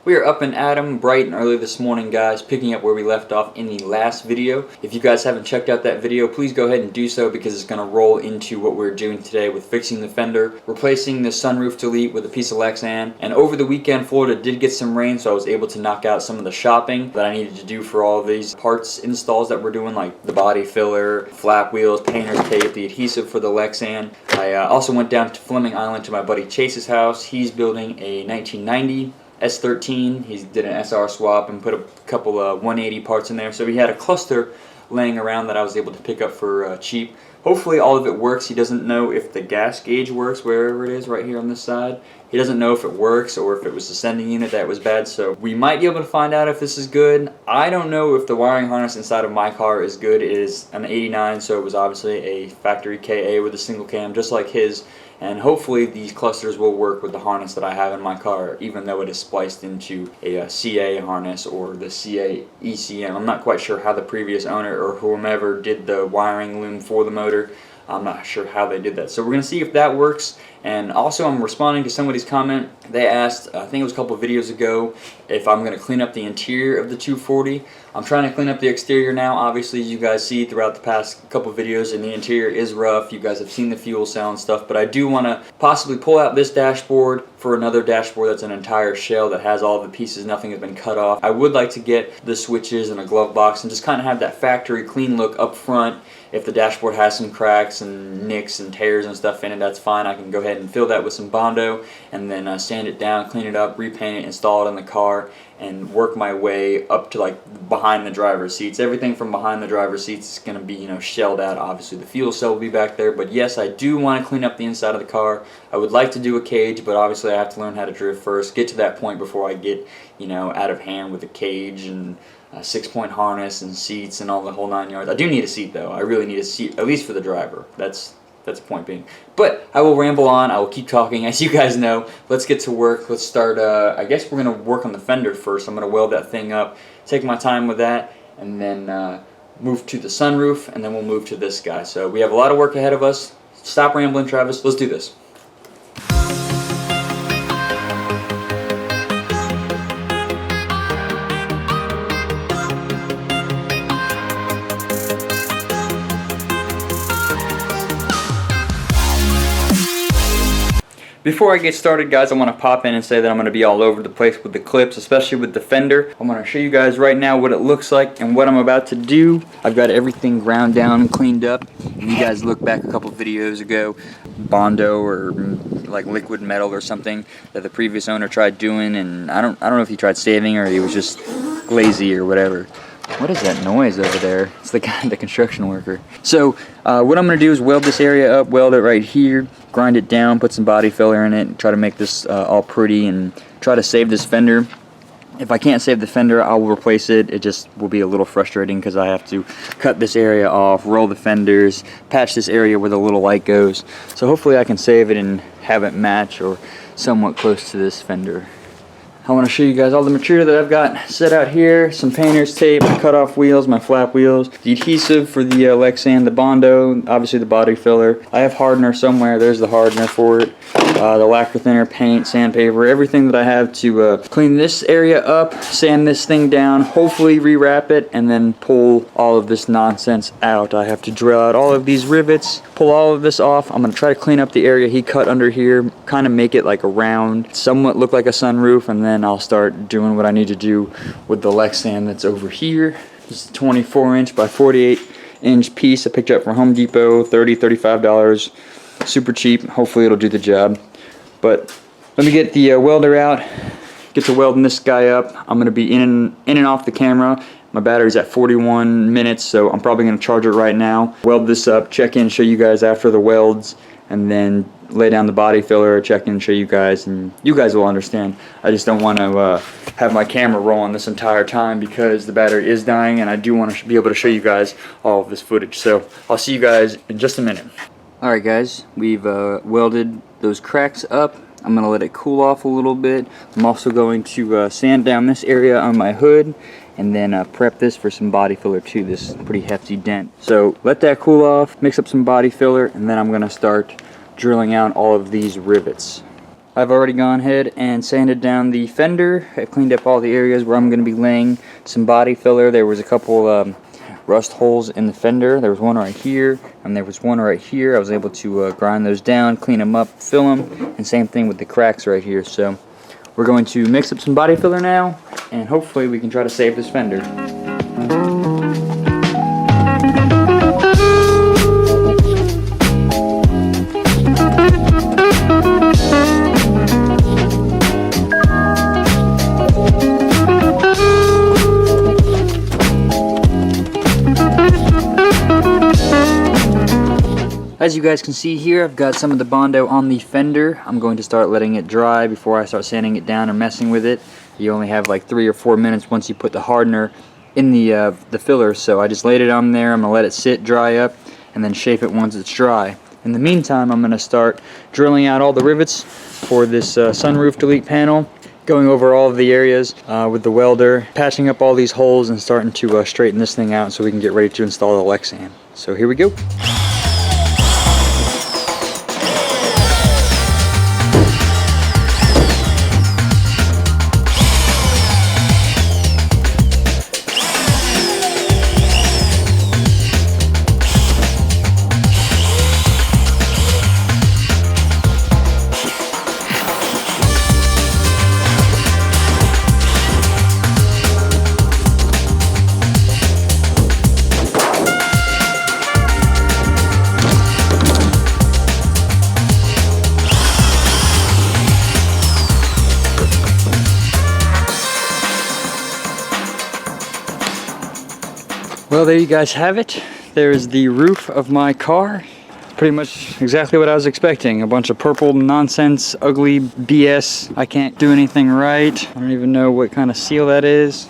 We are up and at 'em bright and early this morning, guys, picking up where we left off in the last video. If you guys haven't checked out that video, please go ahead and do so because it's going to roll into what we're doing today with fixing the fender, replacing the Sunroof Delete with a piece of Lexan. And over the weekend, Florida did get some rain, so I was able to knock out some of the shopping that I needed to do for all of these parts installs that we're doing, like the body filler, flap wheels, painter's tape, the adhesive for the Lexan. I also went down to Fleming Island to my buddy Chase's house. He's building a 1990 S13. He did an SR swap and put a couple of 180 parts in there. So he had a cluster laying around that I was able to pick up for cheap. Hopefully all of it works. He doesn't know if the gas gauge works wherever it is right here on this side. He doesn't know if it works or if it was the sending unit that was bad. So we might be able to find out if this is good. I don't know if the wiring harness inside of my car is good. It is an 89, so it was obviously a factory KA with a single cam just like his. And hopefully these clusters will work with the harness that I have in my car, even though it is spliced into a CA harness or the CA ECM. I'm not quite sure how the previous owner or whomever did the wiring loom for the motor. I'm not sure how they did that. So we're going to see if that works. And also I'm responding to somebody's comment. They asked, I think it was a couple of videos ago, if I'm going to clean up the interior of the 240. I'm trying to clean up the exterior now. Obviously, you guys see throughout the past couple of videos, and the interior is rough. You guys have seen the fuel cell and stuff, but I do want to possibly pull out this dashboard for another dashboard that's an entire shell that has all the pieces, nothing has been cut off. I would like to get the switches and a glove box and just kind of have that factory clean look up front. If the dashboard has some cracks and nicks and tears and stuff in it, that's fine. I can go ahead and fill that with some Bondo and then sand it down, clean it up, repaint it, install it in the car, and work my way up to like behind the driver's seats. Everything from behind the driver's seats is going to be, you know, shelled out. Obviously the fuel cell will be back there, but yes, I do want to clean up the inside of the car. I would like to do a cage, but obviously I have to learn how to drift first, get to that point before I get, you know, out of hand with the cage and a 6-point harness and seats and all the whole 9 yards. I do need a seat though. I really need a seat, at least for the driver. That's the point being. But I will ramble on. I will keep talking. As you guys know, let's get to work. Let's start, I guess we're going to work on the fender first. I'm going to weld that thing up, take my time with that, and then move to the sunroof, and then we'll move to this guy. So we have a lot of work ahead of us. Stop rambling, Travis. Let's do this. Before I get started, guys, I want to pop in and say that I'm going to be all over the place with the clips, especially with the fender. I'm going to show you guys right now what it looks like and what I'm about to do. I've got everything ground down and cleaned up. If you guys look back a couple videos ago, Bondo or like liquid metal or something that the previous owner tried doing, and I don't know if he tried saving or he was just lazy or whatever. What is that noise over there? It's the guy, the construction worker. So what I'm going to do is weld this area up, weld it right here, grind it down, put some body filler in it, and try to make this all pretty and try to save this fender. If I can't save the fender, I will replace it. It just will be a little frustrating because I have to cut this area off, roll the fenders, patch this area where the little light goes. So hopefully I can save it and have it match or somewhat close to this fender. I want to show you guys all the material that I've got set out here. Some painter's tape, my cut-off wheels, my flap wheels, the adhesive for the Lexan, the Bondo, obviously the body filler. I have hardener somewhere. There's the hardener for it. The lacquer thinner, paint, sandpaper, everything that I have to clean this area up, sand this thing down, hopefully rewrap it, and then pull all of this nonsense out. I have to drill out all of these rivets, pull all of this off. I'm going to try to clean up the area he cut under here, kind of make it like a round, somewhat look like a sunroof, and then I'll start doing what I need to do with the Lexan that's over here. This is a 24-inch by 48-inch piece I picked up from Home Depot, $35. Super cheap. Hopefully it'll do the job. But let me get the welder out, get to welding this guy up. I'm going to be in and off the camera. My battery's at 41 minutes, so I'm probably going to charge it right now. Weld this up, check in, show you guys after the welds, and then lay down the body filler, check in, show you guys, and you guys will understand. I just don't want to have my camera rolling this entire time because the battery is dying, and I do want to be able to show you guys all of this footage. So I'll see you guys in just a minute. Alright guys, we've welded those cracks up. I'm going to let it cool off a little bit. I'm also going to sand down this area on my hood and then prep this for some body filler too, this pretty hefty dent. So let that cool off, mix up some body filler, and then I'm going to start drilling out all of these rivets. I've already gone ahead and sanded down the fender. I've cleaned up all the areas where I'm going to be laying some body filler. There was a couple rust holes in the fender. There was one right here, and there was one right here. I was able to grind those down, clean them up, fill them, and same thing with the cracks right here. So we're going to mix up some body filler now, and hopefully we can try to save this fender. As you guys can see here, I've got some of the Bondo on the fender. I'm going to start letting it dry before I start sanding it down or messing with it. You only have like 3 or 4 minutes once you put the hardener in the filler, so I just laid it on there. I'm going to let it sit, dry up, and then shape it once it's dry. In the meantime, I'm going to start drilling out all the rivets for this Sunroof Delete panel, going over all of the areas with the welder, patching up all these holes, and starting to straighten this thing out so we can get ready to install the Lexan. So here we go. Well, there you guys have it. There's the roof of my car. Pretty much exactly what I was expecting. A bunch of purple nonsense, ugly BS. I can't do anything right. I don't even know what kind of seal that is.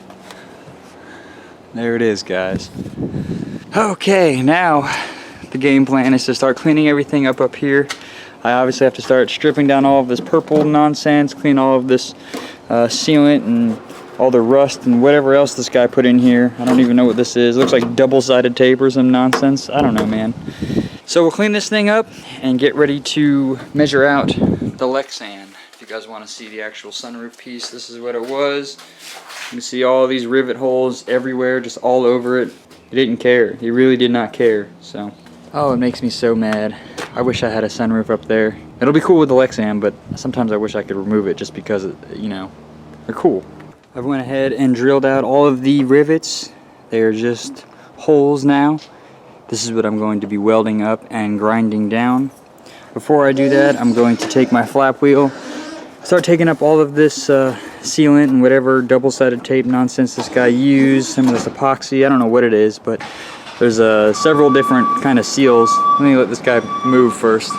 There it is, guys. Okay, now the game plan is to start cleaning everything up here. I obviously have to start stripping down all of this purple nonsense, clean all of this sealant and all the rust and whatever else this guy put in here. I don't even know what this is. It looks like double-sided tape or some nonsense. I don't know, man. So we'll clean this thing up and get ready to measure out the Lexan. If you guys want to see the actual sunroof piece, this is what it was. You can see all these rivet holes everywhere, just all over it. He didn't care. He really did not care. So, oh, it makes me so mad. I wish I had a sunroof up there. It'll be cool with the Lexan, but sometimes I wish I could remove it just because, you know, they're cool. I went ahead and drilled out all of the rivets. They're just holes now. This is what I'm going to be welding up and grinding down. Before I do that, I'm going to take my flap wheel, start taking up all of this sealant and whatever double-sided tape nonsense this guy used, some of this epoxy, I don't know what it is, but there's several different kind of seals. Let me let this guy move first.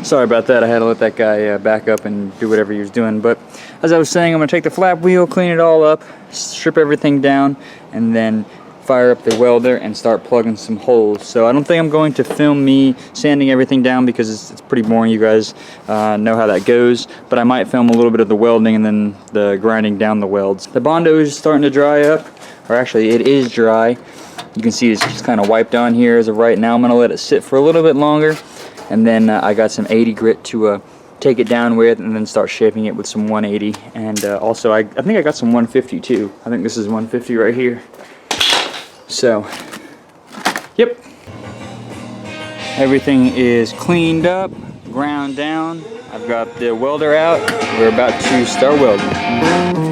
Sorry about that, I had to let that guy back up and do whatever he was doing, but as I was saying, I'm going to take the flap wheel, clean it all up, strip everything down, and then fire up the welder and start plugging some holes. So I don't think I'm going to film me sanding everything down because it's pretty boring. You guys know how that goes, but I might film a little bit of the welding and then the grinding down the welds. The Bondo is starting to dry up, or actually it is dry. You can see it's just kind of wiped on here as of right now. I'm going to let it sit for a little bit longer, and then I got some 80 grit to take it down with, and then start shaping it with some 180. And also I think I got some 150 too. I think this is 150 right here. So, yep. Everything is cleaned up, ground down. I've got the welder out. We're about to start welding.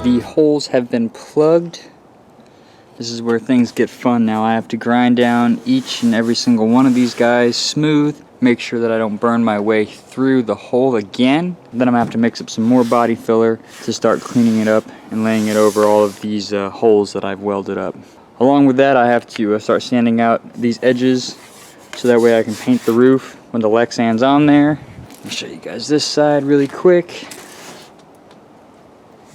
The holes have been plugged. This is where things get fun now. I have to grind down each and every single one of these guys smooth, make sure that I don't burn my way through the hole again. Then I'm gonna have to mix up some more body filler to start cleaning it up and laying it over all of these holes that I've welded up. Along with that, I have to start sanding out these edges so that way I can paint the roof when the Lexan's on there. I'll show you guys this side really quick.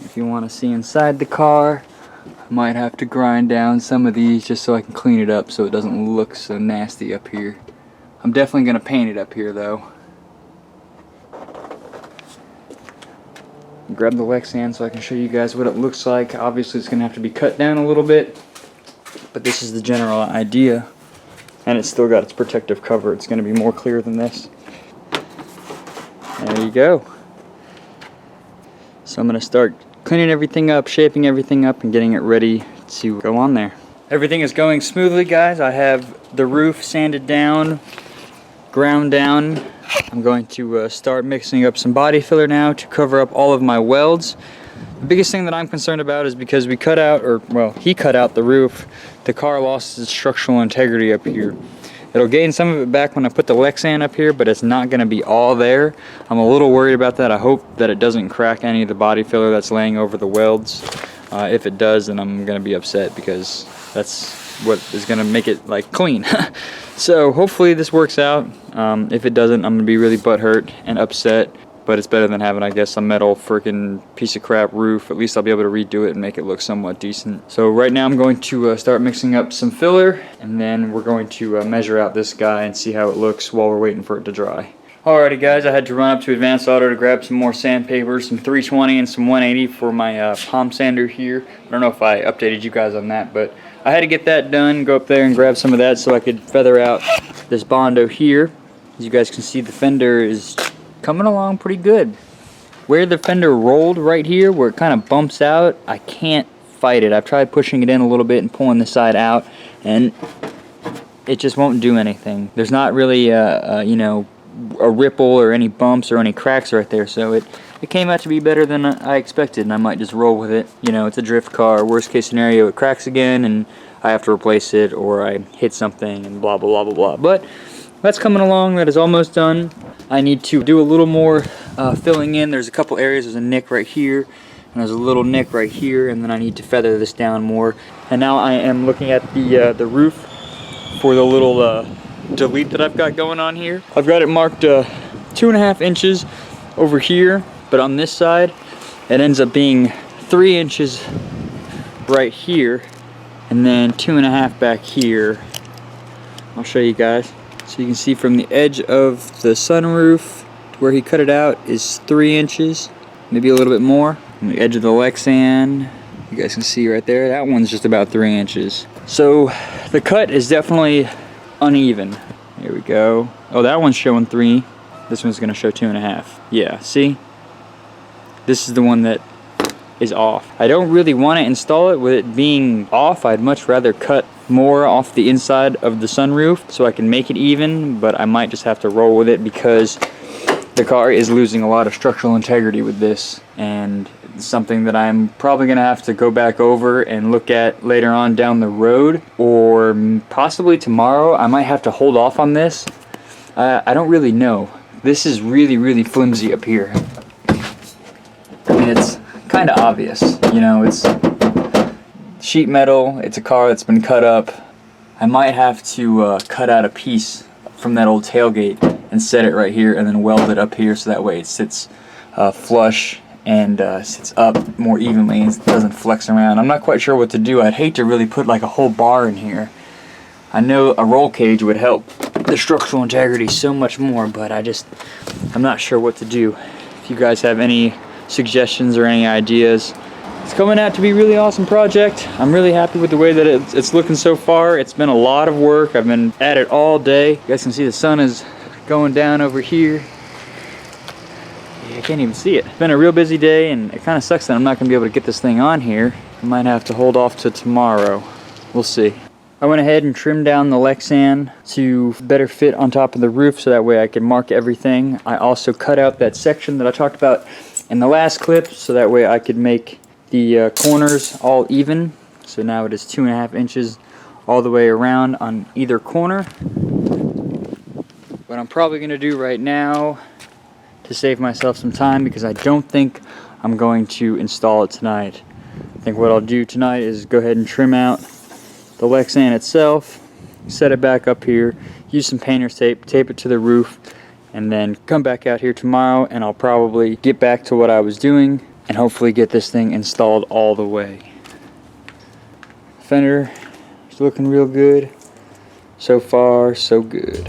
If you want to see inside the car, I might have to grind down some of these just so I can clean it up so it doesn't look so nasty up here. I'm definitely going to paint it up here though. Grab the Lexan so I can show you guys what it looks like. Obviously it's going to have to be cut down a little bit, but this is the general idea. And it's still got its protective cover. It's going to be more clear than this. There you go. So I'm going to start cleaning everything up, shaping everything up, and getting it ready to go on there. Everything is going smoothly, guys. I have the roof sanded down, ground down. I'm going to start mixing up some body filler now to cover up all of my welds. The biggest thing that I'm concerned about is because we cut out, or well, he cut out the roof, the car lost its structural integrity up here. It'll gain some of it back when I put the Lexan up here, but it's not going to be all there. I'm a little worried about that. I hope that it doesn't crack any of the body filler that's laying over the welds. If it does, then I'm going to be upset because that's what is going to make it like clean. So hopefully this works out. If it doesn't, I'm going to be really butthurt and upset. But it's better than having, I guess, a metal freaking piece of crap roof. At least I'll be able to redo it and make it look somewhat decent. So right now I'm going to start mixing up some filler, and then we're going to measure out this guy and see how it looks while we're waiting for it to dry. Alrighty guys, I had to run up to Advanced Auto to grab some more sandpaper, some 320 and some 180 for my palm sander here. I don't know if I updated you guys on that, but I had to get that done, go up there and grab some of that so I could feather out this Bondo here. As you guys can see, the fender is coming along pretty good. Where the fender rolled right here, where it kind of bumps out, I can't fight it. I've tried pushing it in a little bit and pulling the side out, and it just won't do anything. There's not really you know, a ripple or any bumps or any cracks right there, so it came out to be better than I expected, and I might just roll with it. You know, it's a drift car. Worst case scenario, it cracks again and I have to replace it, or I hit something and blah blah blah blah blah. But that's coming along. That is almost done. I need to do a little more filling in. There's a couple areas. There's a nick right here, and there's a little nick right here, and then I need to feather this down more. And now I am looking at the roof for the little delete that I've got going on here. I've got it marked 2.5 inches over here, but on this side it ends up being 3 inches right here, and then 2.5 back here. I'll show you guys. So you can see from the edge of the sunroof to where he cut it out is 3 inches, maybe a little bit more. On the edge of the Lexan, you guys can see right there, that one's just about 3 inches. So the cut is definitely uneven. Here we go. Oh, that one's showing 3. This one's gonna show 2.5. Yeah, see? This is the one that is off. I don't really want to install it with it being off. I'd much rather cut more off the inside of the sunroof so I can make it even, but I might just have to roll with it because the car is losing a lot of structural integrity with this, and it's something that I'm probably gonna have to go back over and look at later on down the road, or possibly tomorrow. I might have to hold off on this. I don't really know. This is really flimsy up here. I mean, it's kind of obvious, you know, it's sheet metal, it's a car that's been cut up. I might have to cut out a piece from that old tailgate and set it right here and then weld it up here so that way it sits flush and sits up more evenly and doesn't flex around. I'm not quite sure what to do. I'd hate to really put like a whole bar in here. I know a roll cage would help the structural integrity so much more, but I'm not sure what to do. If you guys have any suggestions or any ideas, it's coming out to be a really awesome project. I'm really happy with the way that it's looking so far. It's been a lot of work. I've been at it all day. You guys can see the sun is going down over here. Yeah, I can't even see it. It's been a real busy day, and it kind of sucks that I'm not going to be able to get this thing on here. I might have to hold off to tomorrow. We'll see. I went ahead and trimmed down the Lexan to better fit on top of the roof so that way I can mark everything. I also cut out that section that I talked about in the last clip so that way I could make the corners all even So now it is 2.5 inches all the way around on either corner. What I'm probably going to do right now to save myself some time, because I don't think I'm going to install it tonight. I think what I'll do tonight is go ahead and trim out the Lexan itself, set it back up here, use some painter's tape, tape it to the roof, and then come back out here tomorrow and I'll probably get back to what I was doing and hopefully get this thing installed all the way. Fender is looking real good. So far, so good.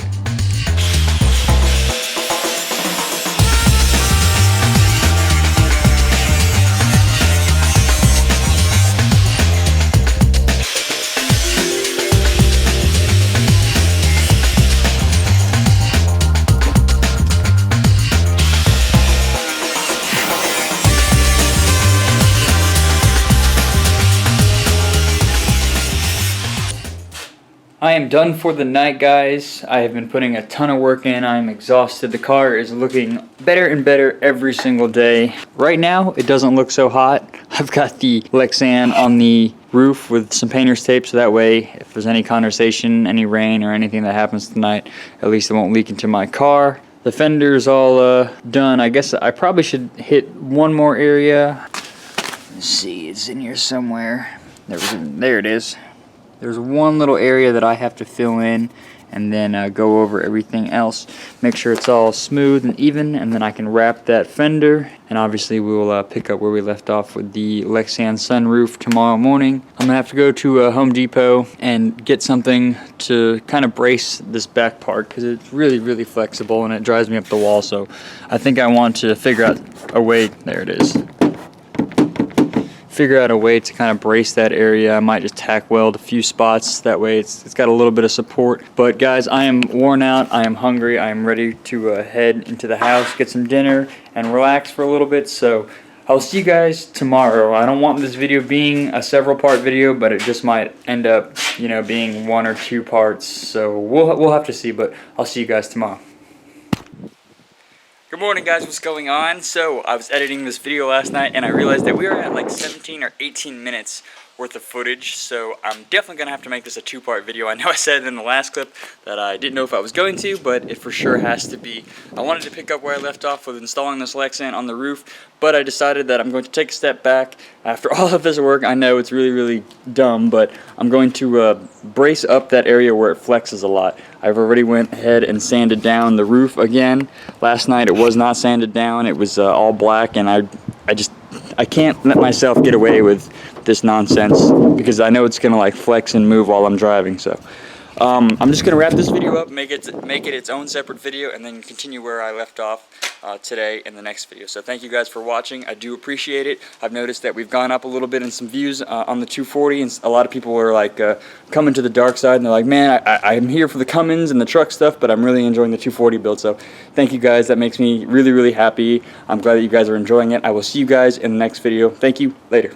I am done for the night, guys. I have been putting a ton of work in. I'm exhausted. The car is looking better and better every single day. Right now, it doesn't look so hot. I've got the Lexan on the roof with some painter's tape, so that way, if there's any condensation, any rain, or anything that happens tonight, at least it won't leak into my car. The fender's all done. I guess I probably should hit one more area. Let's see, it's in here somewhere. There it is. There's one little area that I have to fill in and then go over everything else. Make sure it's all smooth and even, and then I can wrap that fender. And obviously we'll pick up where we left off with the Lexan sunroof tomorrow morning. I'm gonna have to go to Home Depot and get something to kind of brace this back part because it's really, really flexible and it drives me up the wall. So I think I want to figure out a way, there it is. Figure out a way to kind of brace that area. I might just tack weld a few spots, that way it's got a little bit of support. But guys, I am worn out, I am hungry, I am ready to head into the house, get some dinner, and relax for a little bit. So I'll see you guys tomorrow. I don't want this video being a several part video, but it just might end up, you know, being 1 or 2 parts. So we'll have to see, but I'll see you guys tomorrow. Good morning, guys. What's going on? So I was editing this video last night and I realized that we are at like 17 or 18 minutes worth of footage, so I'm definitely gonna have to make this a 2-part video. I know I said in the last clip that I didn't know if I was going to, but it for sure has to be. I wanted to pick up where I left off with installing this Lexan on the roof, but I decided that I'm going to take a step back. After all of this work, I know it's really, really dumb, but I'm going to brace up that area where it flexes a lot. I've already went ahead and sanded down the roof again. Last night it was not sanded down, it was all black, and I can't let myself get away with this nonsense because I know it's gonna like flex and move while I'm driving. So I'm just gonna wrap this video up, make it its own separate video, and then continue where I left off today in the next video. So thank you guys for watching. I do appreciate it. I've noticed that we've gone up a little bit in some views on the 240, and a lot of people are like coming to the dark side, and they're like, man, I'm here for the Cummins and the truck stuff, but I'm really enjoying the 240 build. So thank you guys. That makes me really, really happy. I'm glad that you guys are enjoying it. I will see you guys in the next video. Thank you. Later.